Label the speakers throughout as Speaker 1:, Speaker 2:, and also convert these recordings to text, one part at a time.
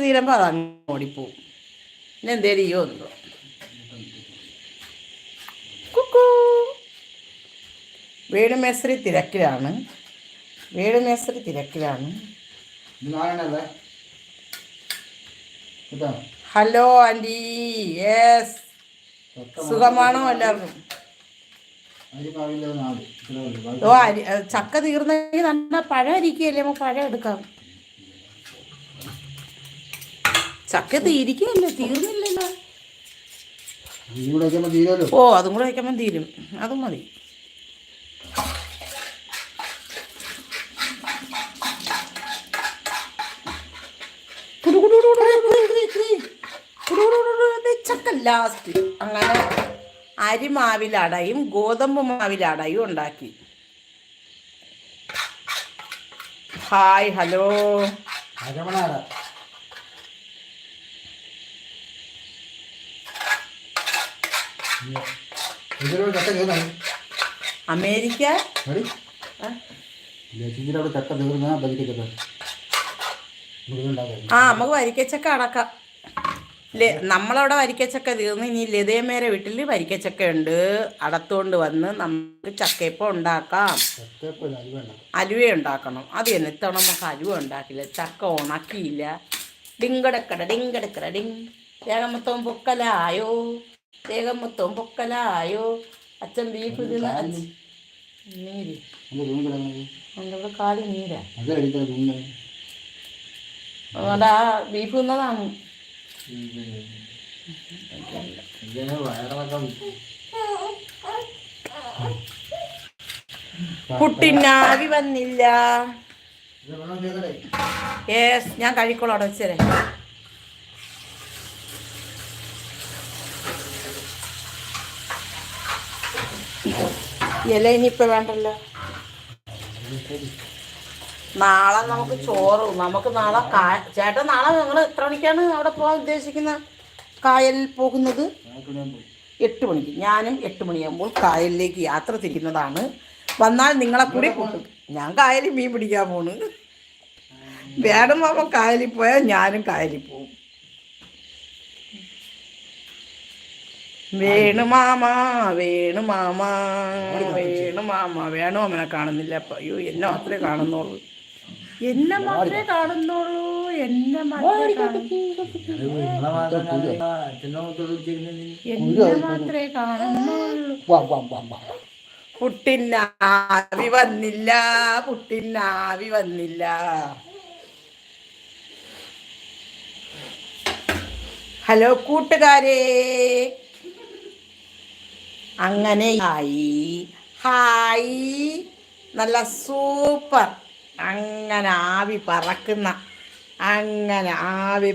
Speaker 1: തീരുമ്പോൾ അതങ്ങ് ഓടിപ്പോവും. പിന്നെ എന്തേലും ചെയ്യോ എന്തോ. കുക്കൂ. വേണുമേശ്വരി തിരക്കിലാണ്. Hello aunty. യെസ്, സുഖമാണോ എല്ലാവർക്കും? ചക്ക തീർന്നെങ്കിൽ നല്ല പഴം ഇരിക്കുകയല്ലേ, നമുക്ക് പഴം എടുക്കാം. ചക്ക തീരിക്കുകയല്ലേ, തീർന്നില്ലല്ലോ. ഓ, അതും കൂടെ വയ്ക്കുമ്പം തീരും. അതും മതി. ചക്ക ലാസ്റ്റ്. അങ്ങനെ അരിമാവിലടയും ഗോതമ്പ് മാവിലടയും ഉണ്ടാക്കി. Hi, hello. അമേരിക്ക നമുക്ക് വരിക്കച്ചക്ക അടക്കാം. നമ്മളവിടെ വരിക്കച്ചക്ക തീർന്ന് ഇനി ലതേമേരെ വീട്ടിൽ വരിക്കച്ചക്ക ഉണ്ട്. അടത്തുകൊണ്ട് വന്ന് നമുക്ക് ചക്കയപ്പം ഉണ്ടാക്കാം. അലുവ ഉണ്ടാക്കണം. അത് തന്നെ, ഇത്തവണ നമുക്ക് അലുവ ഉണ്ടാക്കില്ല. ചക്ക ഉണക്കിയില്ല. ഡിങ്കടക്കട ഡിങ്കടക്കട ഡിങ്. തേങ്ങ മൊത്തവും പൊക്കലായോ. അച്ഛൻ ബീഫ് ഇതിന് നീര് ഇവിടെ കാല് നീരാ. അതുകൊണ്ട് ആ ബീഫ് തിന്നതാണ്. പുട്ടിനാവി വന്നില്ല. യെസ്, ഞാൻ കഴിക്കോളാം. അവിടെ വെച്ചേ. ഇല ഇനിയിപ്പോൾ വേണ്ടല്ലോ. നാളെ നമുക്ക് ചോറ്. നമുക്ക് നാളെ ചേട്ടൻ നാളെ നിങ്ങൾ എത്ര മണിക്കാണ് അവിടെ പോകാൻ ഉദ്ദേശിക്കുന്നത്? കായലിൽ പോകുന്നത് 8 മണിക്ക്. ഞാനും 8 മണിയാകുമ്പോൾ കായലിലേക്ക് യാത്ര തിരിക്കുന്നതാണ്. വന്നാൽ നിങ്ങളെ കൂടി കൂട്ടും. ഞാൻ കായലിൽ മീൻ പിടിക്കാൻ പോണ്. വേണമാമ കായലിൽ പോയാൽ ഞാനും കായലിൽ പോകും. വേണുമാമനെ കാണുന്നില്ല. അപ്പം അയ്യോ, എന്നെ മാത്രമേ കാണുന്നുള്ളൂ. എന്നെ മാത്രമേ കാണുന്നുള്ളൂ. പുട്ടിനാവി വന്നില്ല. ഹലോ കൂട്ടുകാരെ. അങ്ങനെ ഹായ്, നല്ല സൂപ്പർ. അങ്ങനെ ആവി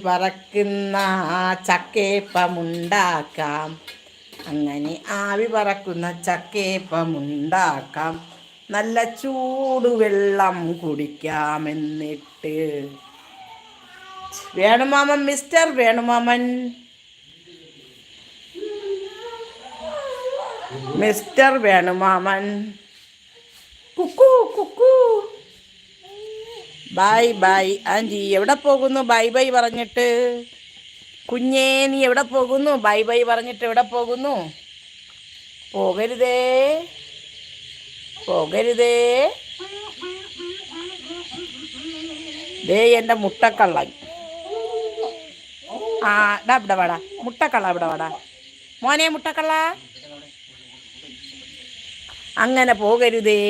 Speaker 1: പറക്കുന്ന ചക്കയപ്പമുണ്ടാക്കാം. നല്ല ചൂടുവെള്ളം കുടിക്കാം. എന്നിട്ട് വേണുമാമൻ, മിസ്റ്റർ വേണുമാമൻ, കുക്കു കുക്കു. Bye aunty. എവിടെ പോകുന്നു ബൈ പറഞ്ഞിട്ട്? കുഞ്ഞേ, നീ എവിടെ പോകുന്നു? ബൈ പറഞ്ഞിട്ട് എവിടെ പോകുന്നു? പോകരുതേ. ദേ എൻ്റെ മുട്ടക്കള്ളൻ. ഇവിടെ വാടാ മുട്ടക്കള്ള, ഇവിടെ വാടാ മോനെ മുട്ടക്കള്ള. അങ്ങനെ പോകരുതേ.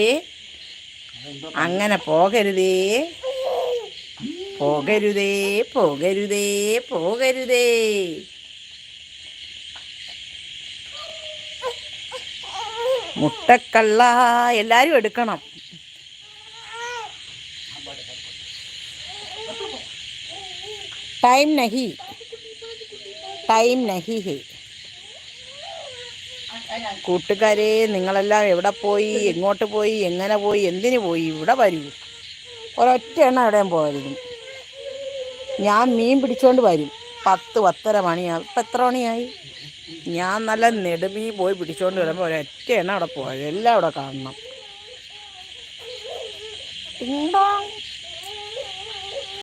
Speaker 1: മുട്ടക്കള്ള എല്ലാരും എടുക്കണം. ടൈം നഹി ഹേ. കൂട്ടുകാരെ, നിങ്ങളെല്ലാം എവിടെ പോയി? എങ്ങോട്ട് പോയി? എങ്ങനെ പോയി? എന്തിനു പോയി? ഇവിടെ വരൂ. ഒരൊറ്റ എണ്ണം എവിടെയും പോകരുത്. ഞാൻ മീൻ പിടിച്ചോണ്ട് വരും. 10-10:30 മണിയാവും. ഇപ്പം എത്ര മണിയായി? ഞാൻ നല്ല നെടുമീൻ പോയി പിടിച്ചോണ്ട് വരുമ്പോൾ ഒരൊറ്റ എണ്ണം അവിടെ പോകരുത്. എല്ലാം അവിടെ കാണണം.